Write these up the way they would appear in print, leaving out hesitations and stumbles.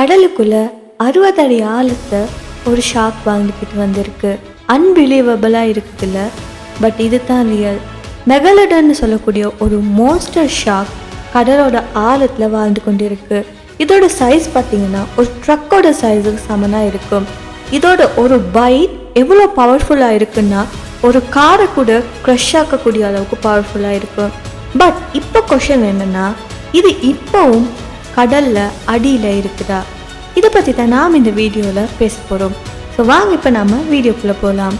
கடலுக்குள்ள 60 அடி ஆழத்தை ஒரு ஷார்க் வாழ்ந்துக்கிட்டு வந்திருக்கு. அன்பிலீவபிளாக இருக்குதுல்ல, பட் இது தான் ரியல். மெகலடன்னு சொல்லக்கூடிய ஒரு மோன்ஸ்டர் ஷார்க் கடலோட ஆழத்தில் வாழ்ந்து கொண்டிருக்கு. இதோட சைஸ் பார்த்தீங்கன்னா ஒரு ட்ரக்கோட சைஸுக்கு சமனாக இருக்கும். இதோட ஒரு பைட் எவ்வளோ பவர்ஃபுல்லாக இருக்குன்னா ஒரு காரை கூட க்ரஷ் ஆக்கக்கூடிய அளவுக்கு பவர்ஃபுல்லாக இருக்கும். பட் இப்போ கொஷன் என்னென்னா, இது இப்போவும் கடலில் அடியில் இருக்குதா? இதை பற்றி தான் நாம் இந்த வீடியோவில் பேச போகிறோம். ஸோ வாங்க இப்போ நம்ம வீடியோக்குள்ளே போகலாம்.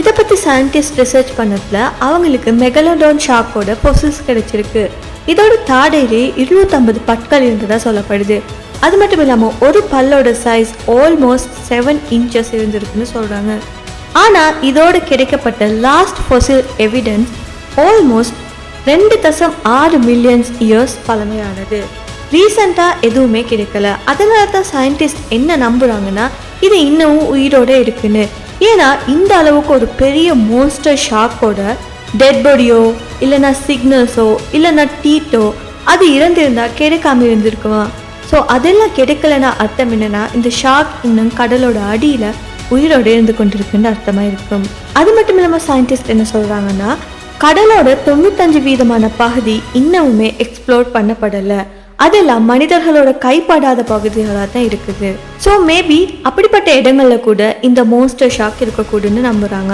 இதை பற்றி சயின்டிஸ்ட் ரிசர்ச் பண்ணதில் அவங்களுக்கு மெகலடான் ஷார்க்கோட பொசில்ஸ் கிடைச்சிருக்கு. இதோட தாடையிலே 250 பற்கள் இருந்ததாக சொல்லப்படுது. அது மட்டும் இல்லாமல் ஒரு பல்லோட சைஸ் ஆல்மோஸ்ட் 7 இன்ச்சஸ் இருந்திருக்குன்னு சொல்கிறாங்க. ஆனால் இதோட கிடைக்கப்பட்ட last fossil evidence almost 2.6 million years பழமையானது. ரீசெண்டாக எதுவுமே கிடைக்கல. அதனால தான் சயின்டிஸ்ட் என்ன நம்புகிறாங்கன்னா இது இன்னமும் உயிரோடு இருக்குன்னு. ஏன்னா இந்த அளவுக்கு ஒரு பெரிய மோன்ஸ்டர் ஷார்க்கோட டெட் பாடியோ இல்லைன்னா சிக்னல்ஸோ இல்லைன்னா டீட்டோ அது இறந்திருந்தால் கிடைக்காம இருந்திருக்குமா? ஸோ அதெல்லாம் கிடைக்கலன்னா அர்த்தம் என்னன்னா இந்த ஷார்க் இன்னும் கடலோட அடியில் உயிரோடு இருந்து கொண்டிருக்குன்னு அர்த்தமாக இருக்கும். அது மட்டும் இல்லாமல் சயின்டிஸ்ட் என்ன சொல்கிறாங்கன்னா கடலோட 95% பகுதி இன்னமுமே எக்ஸ்ப்ளோர் பண்ணப்படலை. அதெல்லாம் மனிதர்களோட கைப்படாத பகுதிகளாக தான் இருக்குது. ஸோ மேபி அப்படிப்பட்ட இடங்களில் கூட இந்த மோன்ஸ்டர் ஷார்க் இருக்கக்கூடுன்னு நம்புகிறாங்க.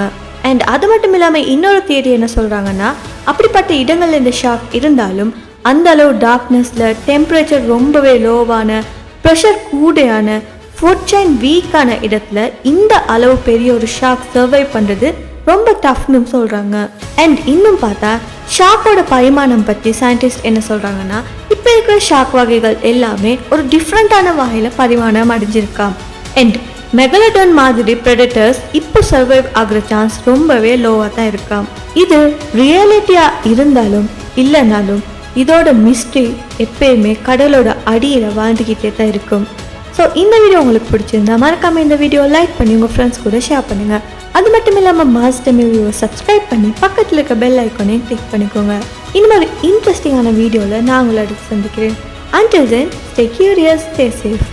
அண்ட் அது மட்டும் இல்லாமல் இன்னொரு தியரி என்ன சொல்கிறாங்கன்னா அப்படிப்பட்ட இடங்களில் இந்த ஷார்க் இருந்தாலும் அந்த அளவு டார்க்னஸில் டெம்பரேச்சர் ரொம்பவே லோவான ப்ரெஷர் கூடையான ஃபுட் செயின் வீக்கான இடத்துல இந்த அளவு பெரிய ஒரு ஷார்க் சர்வைவ் பண்ணுறது ரொம்ப டஃப்னு சொல்கிறாங்க. அண்ட் இன்னும் பார்த்தா ஷார்க்கோட பரிமாணம் பற்றி சயின்டிஸ்ட் என்ன சொல்கிறாங்கன்னா இப்போ இருக்கிற ஷார்க் வகைகள் எல்லாமே ஒரு டிஃப்ரெண்ட்டான வகையில் பரிமாணம் அடைஞ்சிருக்காம். அண்ட் மெகலடான் மாதிரி ப்ரெடேட்டர்ஸ் இப்போ சர்வைவ் ஆகிற சான்ஸ் ரொம்பவே லோவாக தான் இருக்காம். இது ரியாலிட்டியாக இருந்தாலும் இல்லைனாலும் இதோட மிஸ்ட்ரி எப்பயுமே கடலோட அடியில் வாழ்ந்துக்கிட்டே தான் இருக்கும். ஸோ இந்த வீடியோ உங்களுக்கு பிடிச்சிருந்தா மறக்காமல் இந்த வீடியோ லைக் பண்ணி உங்கள் ஃப்ரெண்ட்ஸ் கூட ஷேர் பண்ணுங்கள். அது மட்டும் இல்லாமல் மாஸ்டர் வீடியோவை சப்ஸ்கிரைப் பண்ணி பக்கத்தில் இருக்க பெல் ஐக்கானையும் கிளிக் பண்ணிக்கோங்க. இன்னொரு இன்ட்ரெஸ்டிங்கான வீடியோவில் நான் உங்களை அடுத்து சந்திக்கிறேன். Until then, stay curious, stay safe.